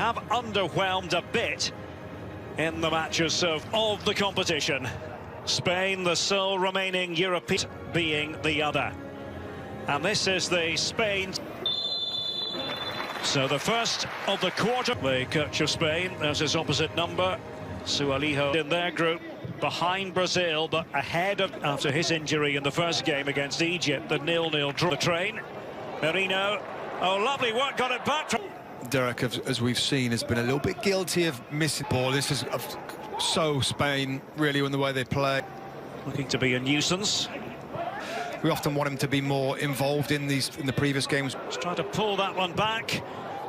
have underwhelmed a bit in the matches of the competition. Spain, the sole remaining European, being the other. And this is the Spain. So the first of the quarter. The coach of Spain, there's his opposite number, Sualijo, in their group, behind Brazil, but ahead of, after his injury in the first game against Egypt, the 0-0 draw. The train, Merino, oh, lovely work, got it back from... Derek, as we've seen, has been a little bit guilty of missing ball. This is so Spain, really, in the way they play. Looking to be a nuisance. We often want him to be more involved in the previous games. Just trying to pull that one back,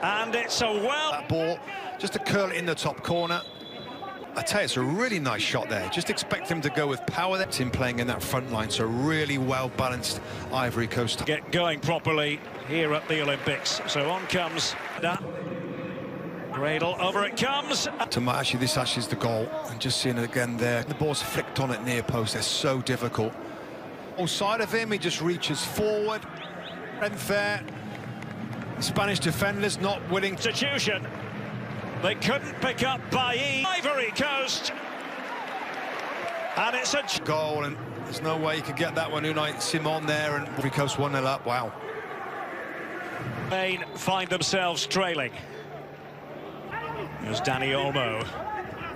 and it's a well... That ball, just to curl it in the top corner. I tell you, it's a really nice shot there. Just expect him to go with power. That's him playing in that front line, so really well-balanced Ivory Coast. Get going properly here at the Olympics. So on comes that. Cradle, over it comes. Actually, this is the goal. And just seeing it again there. The ball's flicked on at near post. They're so difficult. All side of him, he just reaches forward. Strength there. The Spanish defenders not willing. Institution. They couldn't pick up Ivory Coast. And it's a goal, and there's no way you could get that one. Unai Simon there, and Ivory Coast 1-0 up. Wow. Spain find themselves trailing. There's Dani Olmo.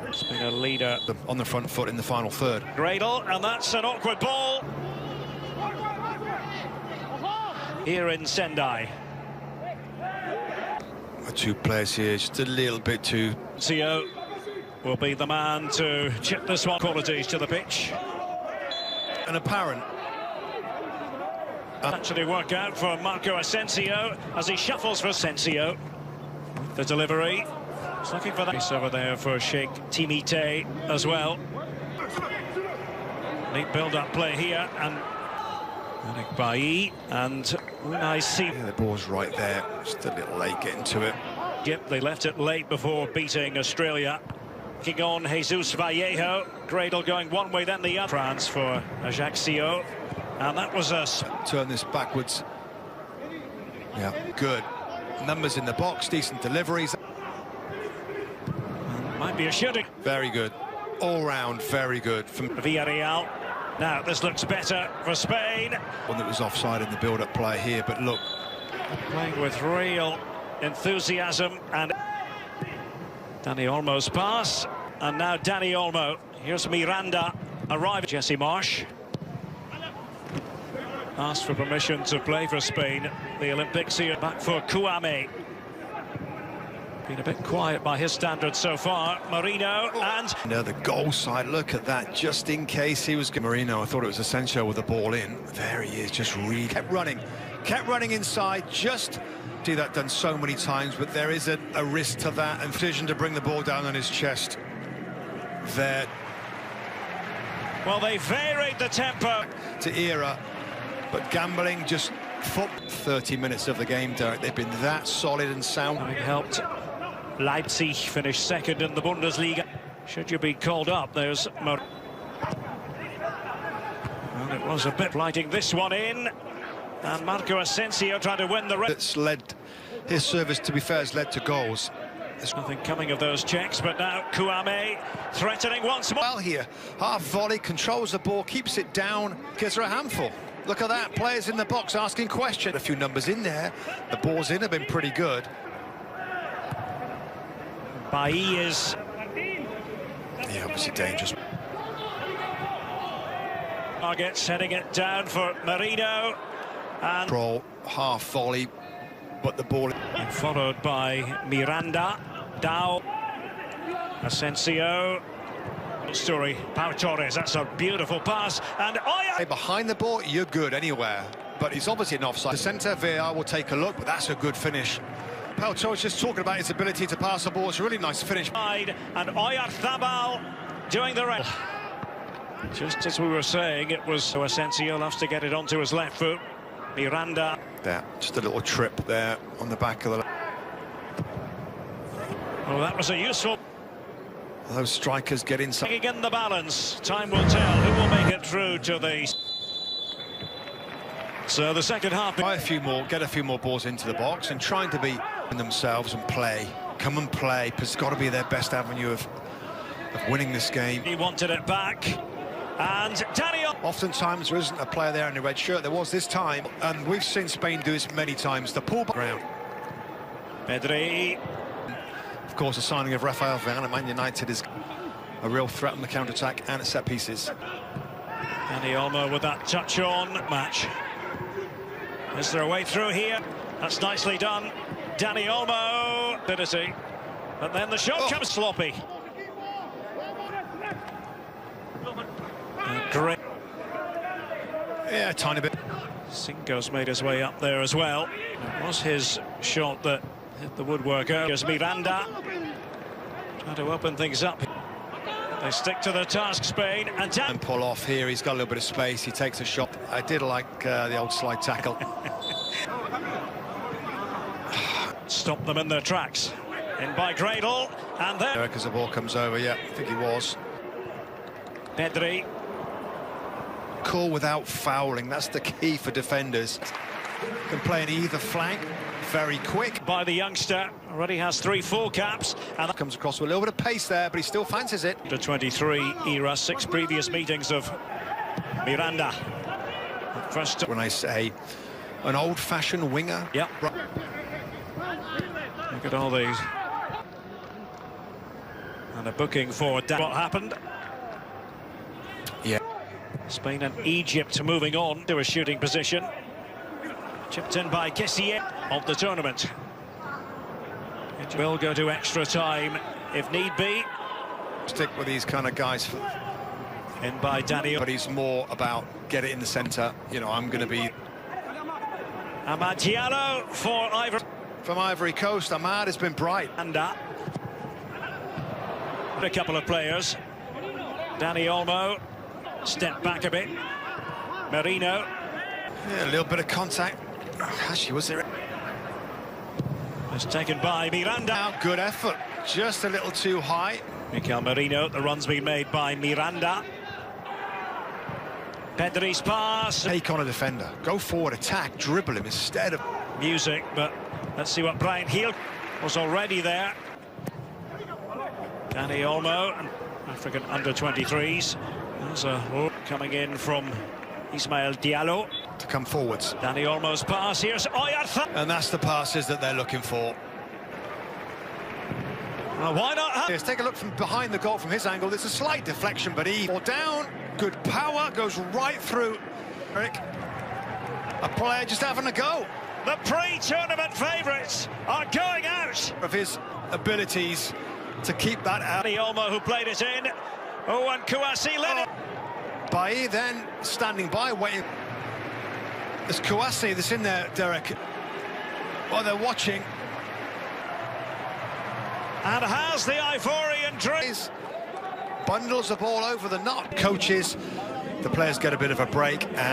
He's been a leader on the front foot in the final third. Cradle, and that's an awkward ball. Here in Sendai. The two players here, just a little bit too... Theo will be the man to chip this one. Qualities to the pitch. An apparent. Actually work out for Marco Asensio as he shuffles for Asensio. The delivery. He's looking for that. He's over there for Sheikh Timite as well. Neat build-up play here, and Bailly and Unai Simon. Yeah, the ball's right there. Just a little late getting to it. Yep, they left it late before beating Australia. Kicking on Jesus Vallejo. Cradle going one way, then the other. France for Ajaccio. And that was a... Turn this backwards. Yeah, good. Numbers in the box, decent deliveries. Might be a shooting. Very good. All round, very good. From Villarreal. Now, this looks better for Spain. One that was offside in the build-up play here, but look. Playing with real enthusiasm, and Dani Olmo's pass. And now Dani Olmo. Here's Miranda arriving. Jesse Marsh asked for permission to play for Spain. The Olympics here. Back for Kouame. Been a bit quiet by his standards so far. Marino and... No, the goal side, look at that, just in case he was... Marino, I thought it was Asensio with the ball in. There he is, just kept running inside, just... See that done so many times, but there is a risk to that, and decision to bring the ball down on his chest. There. Well, they varied the tempo. To era, but gambling just... 30 minutes of the game, Derek. They've been that solid and sound. Having helped Leipzig finish second in the Bundesliga. Should you be called up, there's... Well, it was a bit lighting this one in. And Marco Asensio trying to win the race. It's led, his service, to be fair, has led to goals. There's nothing coming of those checks, but now Kouame threatening once more. Well here, half volley, controls the ball, keeps it down, gives her a handful. Look at that, players in the box asking questions. A few numbers in there, the balls in have been pretty good. Bailly is... Yeah, obviously dangerous. Targets heading it down for Marino. And Control, half volley, but the ball... And followed by Miranda, Dow, Asensio. Story, Pau Torres, that's a beautiful pass, and behind the ball, you're good anywhere, but he's obviously an offside. The centre, VAR will take a look, but that's a good finish. Pau Torres just talking about his ability to pass the ball. It's a really nice finish. And Oyarzabal doing the rest. Just as we were saying, it was Asensio loves to get it onto his left foot. Miranda. There, just a little trip there on the back of the... Oh, that was a useful... Those strikers get inside. Again, the balance. Time will tell who will make it through to the... So the second half... Get a few more balls into the box and trying to be themselves and play come and play. It's got to be their best avenue of winning this game. He wanted it back, and Daniel. Oftentimes there isn't a player there in a red shirt. There was this time, and we've seen Spain do this many times. The pull ground. Pedri. Of course, the signing of Rafael Varane at Man United is a real threat on the counter-attack and at set pieces. Dani Olmo with that touch on match. Is there a way through here? That's nicely done. Dani Olmo, ability. But then the shot comes sloppy. Great. Yeah, a tiny bit. Cinco's made his way up there as well. It was his shot that hit the woodwork. Here's Miranda. Trying to open things up. They stick to the task, Spain. And pull off here. He's got a little bit of space. He takes a shot. I did like the old slide tackle. Stop them in their tracks. In by Gradle. And then... As the ball comes over, yeah, I think he was. Pedri. Cool without fouling. That's the key for defenders. Can play in either flank. Very quick. By the youngster. Already has 3 full caps. And that comes across with a little bit of pace there, but he still fancies it. The 23 era, 6 previous meetings of Miranda. First, when I say an old-fashioned winger. Yep. Look at all these. And a booking for what happened. Yeah. Spain and Egypt moving on to a shooting position. Chipped in by Kessier of the tournament. It will go to extra time if need be. Stick with these kind of guys. In by Daniel. But he's more about get it in the centre. You know, I'm going to be... Amad Diallo for Ivory. From Ivory Coast, Amad has been bright. And a couple of players. Dani Olmo. Step back a bit. Merino. Yeah, a little bit of contact. Actually, was there? It's taken by Miranda. Now, good effort. Just a little too high. Mikel Merino. The run's been made by Miranda. Pedri's pass. Take on a defender. Go forward, attack, dribble him instead of... Music, but let's see what Brian Heel was already there. Dani Olmo, and African under-23s. There's a coming in from Ismail Diallo. To come forwards. Dani Olmo's pass, here's Oyartha. And that's the passes that they're looking for. Well, why not? Let's take a look from behind the goal from his angle. There's a slight deflection, but he down. Good power, goes right through. Eric, a player just having a go. The pre-tournament favourites are going out. Of his abilities to keep that out. Dani Olmo, who played it in. Oh, and Kouassi led it. Bailly then standing by, waiting. There's Kouassi that's in there, Derek. Well, they're watching. And has the Ivorian dream. Bundles the ball over the knot. Coaches, the players get a bit of a break.